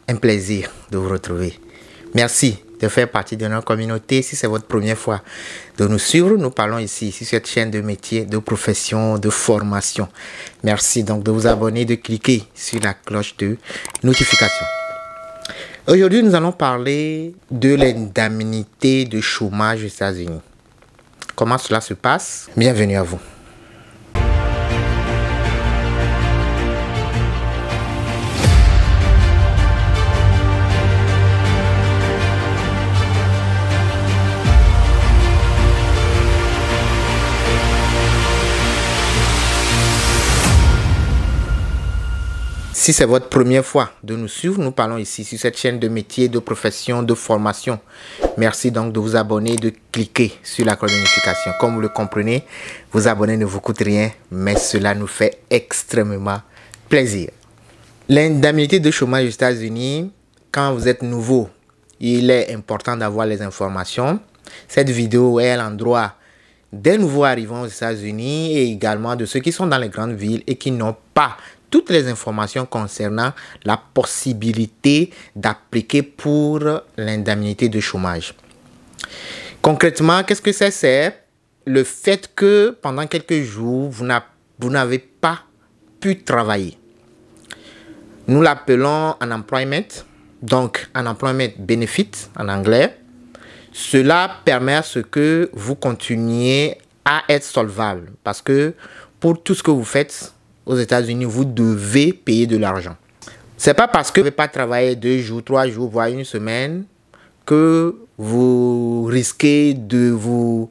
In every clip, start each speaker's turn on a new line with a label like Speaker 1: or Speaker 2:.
Speaker 1: un plaisir de vous retrouver. Merci de faire partie de notre communauté. Si c'est votre première fois de nous suivre, nous parlons ici sur cette chaîne de métier, de profession, de formation. Merci donc de vous abonner, de cliquer sur la cloche de notification. Aujourd'hui, nous allons parler de l'indemnité de chômage aux États-Unis. Comment cela se passe? Bienvenue à vous. Si c'est votre première fois de nous suivre, nous parlons ici sur cette chaîne de métier, de profession, de formation. Merci donc de vous abonner, de cliquer sur la cloche de notification. Comme vous le comprenez, vous abonner ne vous coûte rien, mais cela nous fait extrêmement plaisir. L'indemnité de chômage aux États-Unis, quand vous êtes nouveau, il est important d'avoir les informations. Cette vidéo est à l'endroit des nouveaux arrivants aux États-Unis et également de ceux qui sont dans les grandes villes et qui n'ont pas toutes les informations concernant la possibilité d'appliquer pour l'indemnité de chômage. Concrètement, qu'est-ce que c'est? C'est le fait que pendant quelques jours, vous n'avez pas pu travailler. Nous l'appelons unemployment, donc unemployment benefit en anglais. Cela permet à ce que vous continuiez à être solvable parce que pour tout ce que vous faites aux États-Unis, vous devez payer de l'argent. C'est pas parce que vous n'avez pas travaillé 2 jours, 3 jours, voire une semaine que vous risquez de vous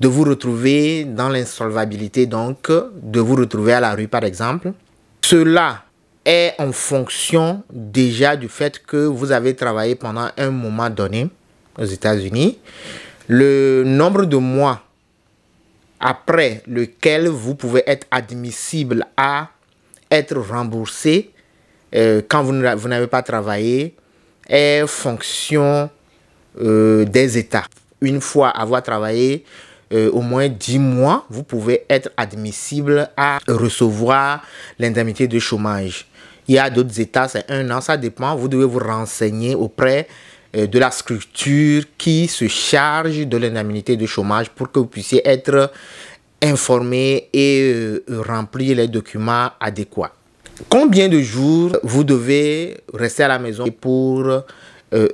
Speaker 1: retrouver dans l'insolvabilité, donc de vous retrouver à la rue par exemple. Cela est en fonction déjà du fait que vous avez travaillé pendant un moment donné aux États-Unis. Le nombre de mois après lequel vous pouvez être admissible à être remboursé quand vous n'avez pas travaillé est fonction des États. Une fois avoir travaillé au moins 10 mois, vous pouvez être admissible à recevoir l'indemnité de chômage. Il y a d'autres États, c'est 1 an, ça dépend. Vous devez vous renseigner auprès de la structure qui se charge de l'indemnité de chômage pour que vous puissiez être informé et remplir les documents adéquats. Combien de jours vous devez rester à la maison pour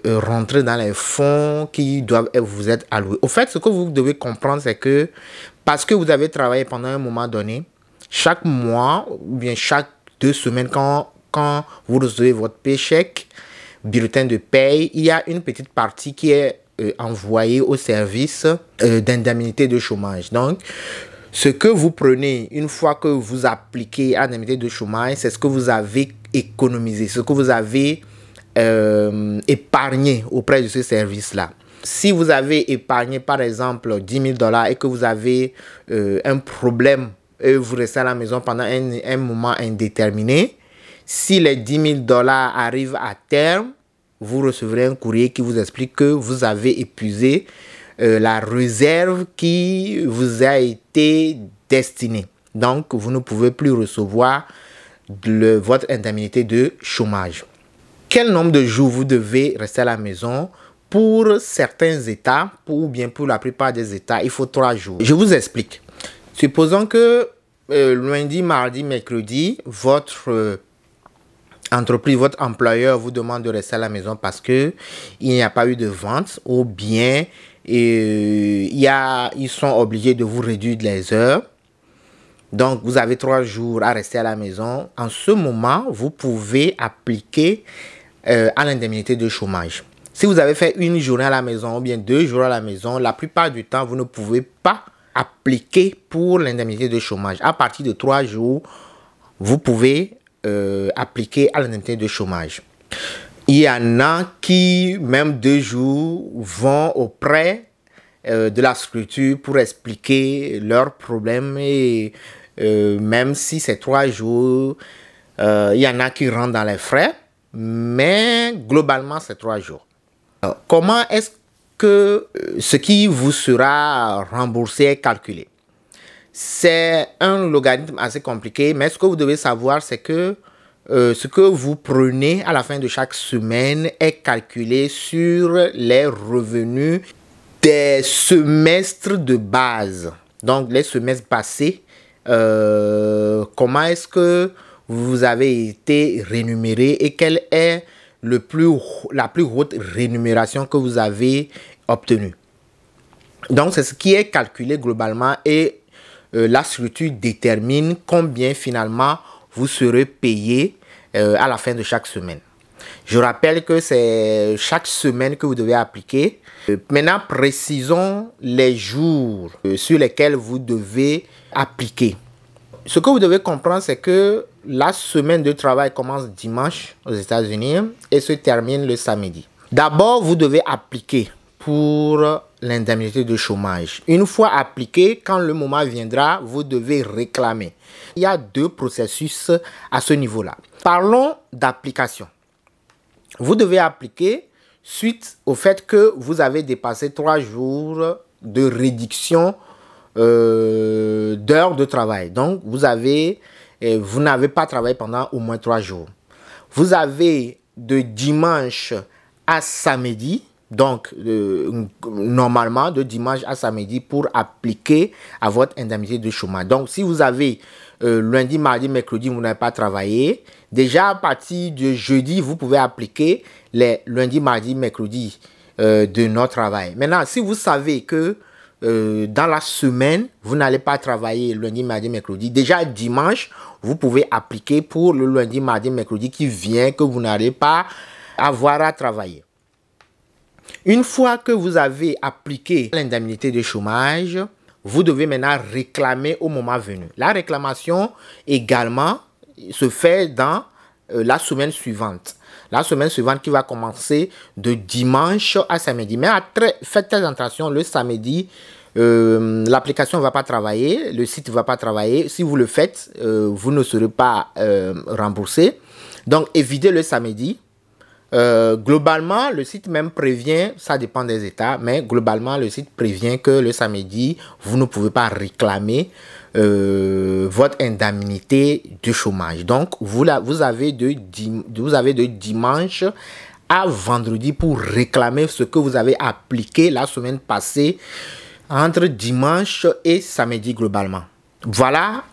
Speaker 1: rentrer dans les fonds qui doivent vous être alloués? Au fait, ce que vous devez comprendre, c'est que parce que vous avez travaillé pendant un moment donné, chaque mois ou bien chaque 2 semaines, quand vous recevez votre paycheck, bulletin de paye, il y a une petite partie qui est envoyée au service d'indemnité de chômage. Donc, ce que vous prenez une fois que vous appliquez à l'indemnité de chômage, c'est ce que vous avez économisé, ce que vous avez épargné auprès de ce service-là. Si vous avez épargné par exemple 10 000 $ et que vous avez un problème et vous restez à la maison pendant un moment indéterminé, si les 10 000 $ arrivent à terme, vous recevrez un courrier qui vous explique que vous avez épuisé la réserve qui vous a été destinée. Donc, vous ne pouvez plus recevoir votre indemnité de chômage. Quel nombre de jours vous devez rester à la maison? Pour certains États, ou bien pour la plupart des États, il faut 3 jours. Je vous explique. Supposons que lundi, mardi, mercredi, votre entreprise, votre employeur vous demande de rester à la maison parce que il n'y a pas eu de vente ou bien ils sont obligés de vous réduire les heures. Donc, vous avez 3 jours à rester à la maison. En ce moment, vous pouvez appliquer à l'indemnité de chômage. Si vous avez fait 1 journée à la maison ou bien 2 jours à la maison, la plupart du temps, vous ne pouvez pas appliquer pour l'indemnité de chômage. À partir de 3 jours, vous pouvez appliquer à l'indemnité de chômage. Il y en a qui, même 2 jours, vont auprès de la structure pour expliquer leurs problèmes et même si c'est 3 jours, il y en a qui rentrent dans les frais, mais globalement c'est 3 jours. Alors, comment est-ce que ce qui vous sera remboursé est calculé? C'est un logarithme assez compliqué, mais ce que vous devez savoir, c'est que ce que vous prenez à la fin de chaque semaine est calculé sur les revenus des semestres de base. Donc, les semestres passés, comment est-ce que vous avez été rémunéré et quelle est la plus haute rémunération que vous avez obtenue. Donc, c'est ce qui est calculé globalement et la structure détermine combien finalement vous serez payé à la fin de chaque semaine. Je rappelle que c'est chaque semaine que vous devez appliquer. Maintenant, précisons les jours sur lesquels vous devez appliquer. Ce que vous devez comprendre, c'est que la semaine de travail commence dimanche aux États-Unis et se termine le samedi. D'abord, vous devez appliquer pour l'indemnité de chômage. Une fois appliqué, quand le moment viendra, vous devez réclamer. Il y a deux processus à ce niveau-là. Parlons d'application. Vous devez appliquer suite au fait que vous avez dépassé 3 jours de réduction d'heures de travail. Donc, vous n'avez pas travaillé pendant au moins 3 jours. Vous avez de dimanche à samedi, donc normalement de dimanche à samedi pour appliquer à votre indemnité de chômage. Donc, si vous avez lundi, mardi, mercredi, vous n'avez pas travaillé, déjà à partir de jeudi, vous pouvez appliquer les lundi, mardi, mercredi de notre travail. Maintenant, si vous savez que dans la semaine, vous n'allez pas travailler lundi, mardi, mercredi, déjà dimanche, vous pouvez appliquer pour le lundi, mardi, mercredi qui vient, que vous n'allez pas avoir à travailler. Une fois que vous avez appliqué l'indemnité de chômage, vous devez maintenant réclamer au moment venu. La réclamation également se fait dans la semaine suivante. La semaine suivante qui va commencer de dimanche à samedi. Mais faites très attention, le samedi, l'application ne va pas travailler, le site ne va pas travailler. Si vous le faites, vous ne serez pas remboursé. Donc, évitez le samedi. Globalement, le site même prévient, ça dépend des États, mais globalement, le site prévient que le samedi, vous ne pouvez pas réclamer votre indemnité de chômage. Donc, vous avez de dimanche à vendredi pour réclamer ce que vous avez appliqué la semaine passée entre dimanche et samedi globalement. Voilà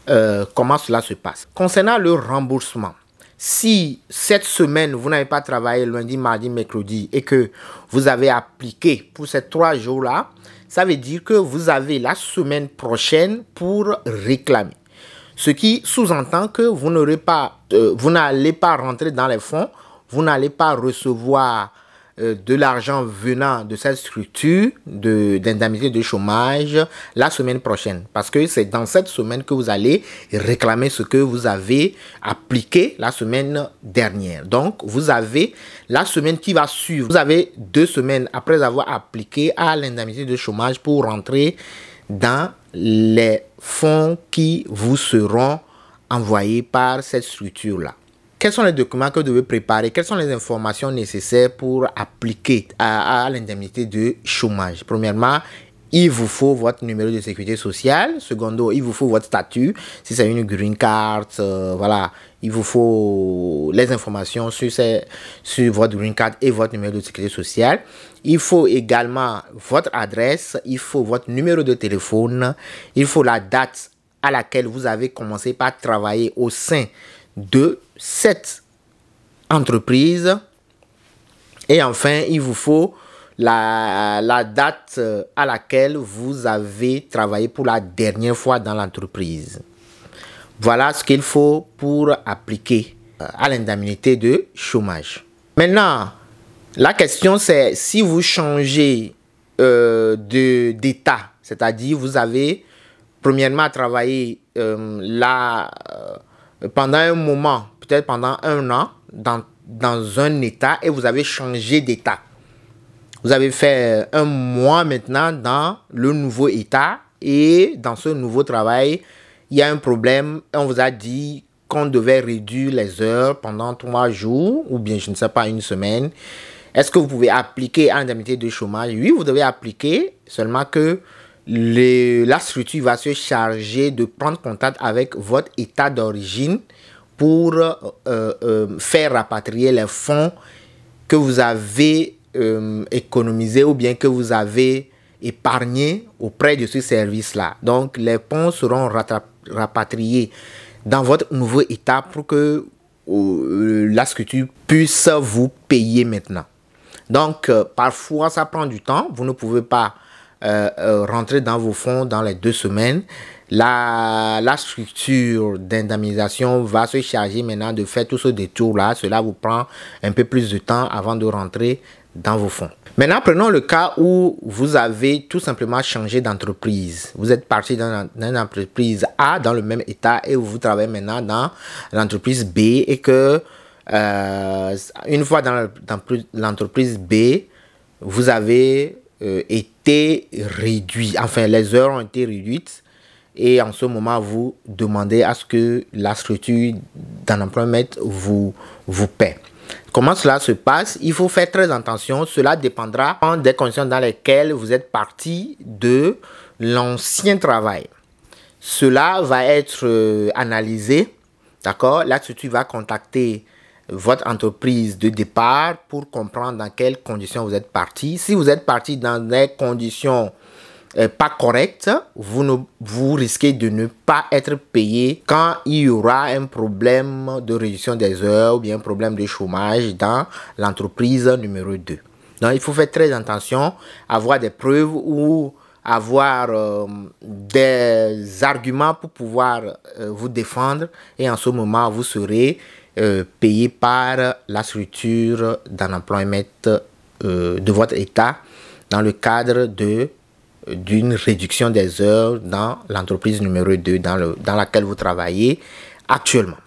Speaker 1: comment cela se passe. Concernant le remboursement, si cette semaine, vous n'avez pas travaillé lundi, mardi, mercredi et que vous avez appliqué pour ces 3 jours-là, ça veut dire que vous avez la semaine prochaine pour réclamer. Ce qui sous-entend que vous n'allez pas rentrer dans les fonds, vous n'allez pas recevoir de l'argent venant de cette structure d'indemnité de chômage la semaine prochaine. Parce que c'est dans cette semaine que vous allez réclamer ce que vous avez appliqué la semaine dernière. Donc, vous avez la semaine qui va suivre. Vous avez 2 semaines après avoir appliqué à l'indemnité de chômage pour rentrer dans les fonds qui vous seront envoyés par cette structure-là. Quels sont les documents que vous devez préparer? Quelles sont les informations nécessaires pour appliquer à l'indemnité de chômage? Premièrement, il vous faut votre numéro de sécurité sociale. Secondo, il vous faut votre statut. Si c'est une green card, voilà, il vous faut les informations sur votre green card et votre numéro de sécurité sociale. Il faut également votre adresse. Il faut votre numéro de téléphone. Il faut la date à laquelle vous avez commencé par travailler au sein de cette entreprise. Et enfin, il vous faut la date à laquelle vous avez travaillé pour la dernière fois dans l'entreprise. Voilà ce qu'il faut pour appliquer à l'indemnité de chômage. Maintenant, la question c'est si vous changez d'état, c'est-à-dire vous avez premièrement travaillé pendant un moment, peut-être pendant 1 an, dans un état et vous avez changé d'état. Vous avez fait 1 mois maintenant dans le nouveau état et dans ce nouveau travail, il y a un problème. On vous a dit qu'on devait réduire les heures pendant 3 jours ou bien, je ne sais pas, 1 semaine. Est-ce que vous pouvez appliquer à l'indemnité de chômage? Oui, vous devez appliquer, seulement que la structure va se charger de prendre contact avec votre état d'origine pour faire rapatrier les fonds que vous avez économisés ou bien que vous avez épargnés auprès de ce service-là. Donc, les fonds seront rapatriés dans votre nouveau état pour que la structure puisse vous payer maintenant. Donc, parfois, ça prend du temps. Vous ne pouvez pas rentrer dans vos fonds dans les 2 semaines. La structure d'indemnisation va se charger maintenant de faire tout ce détour-là. Cela vous prend un peu plus de temps avant de rentrer dans vos fonds. Maintenant, prenons le cas où vous avez tout simplement changé d'entreprise. Vous êtes parti dans une entreprise A dans le même état et vous travaillez maintenant dans l'entreprise B et que une fois dans l'entreprise B, vous avez été réduit. Enfin, les heures ont été réduites et en ce moment, vous demandez à ce que la structure d'employment vous paie. Comment cela se passe? Il faut faire très attention. Cela dépendra des conditions dans lesquelles vous êtes parti de l'ancien travail. Cela va être analysé. D'accord? La structure va contacter votre entreprise de départ pour comprendre dans quelles conditions vous êtes parti. Si vous êtes parti dans des conditions pas correctes, vous risquez de ne pas être payé quand il y aura un problème de réduction des heures ou bien un problème de chômage dans l'entreprise numéro 2. Donc, il faut faire très attention, avoir des preuves ou avoir des arguments pour pouvoir vous défendre et en ce moment, vous serez payé par la structure d'employment de votre état dans le cadre d'une réduction des heures dans l'entreprise numéro 2 dans laquelle vous travaillez actuellement.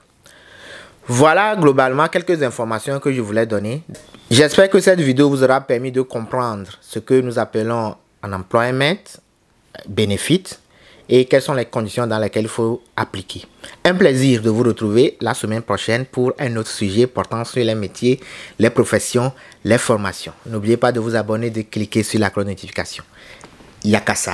Speaker 1: Voilà globalement quelques informations que je voulais donner. J'espère que cette vidéo vous aura permis de comprendre ce que nous appelons un employment benefit et quelles sont les conditions dans lesquelles il faut appliquer. Un plaisir de vous retrouver la semaine prochaine pour un autre sujet portant sur les métiers, les professions, les formations. N'oubliez pas de vous abonner, de cliquer sur la cloche de notification. Yakasa.